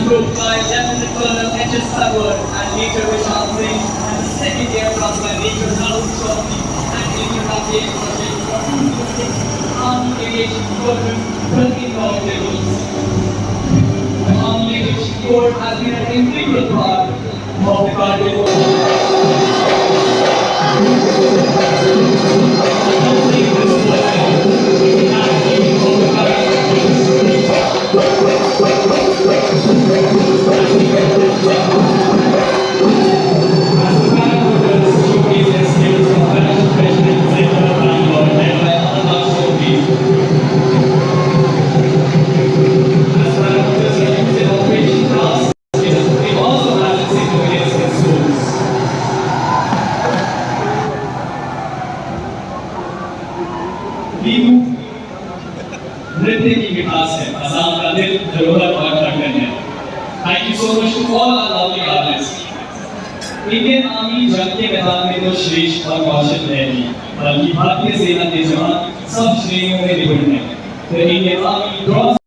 group by Lieutenant Colonel H.S. Tagore and Major Vishal Singh, and the second aircraft by Major Rahul Chaudhary and Major Rajesh Patel from 226 Army Aviation Squadron, 13 Volunteers. The Army Aviation Corps has been an integral part of the cardiac. नृत्य की मिठास है, आसाम का दिल, धरोहर और धड़कन है। Thank you so much to all our lovely artists. Indian army जंग के मैदान में तो श्रेष्ठ और कौशल है नहीं, बल्कि भारतीय सेना के जवान सब श्रेणियों में निपुण हैं। The Indian Army draws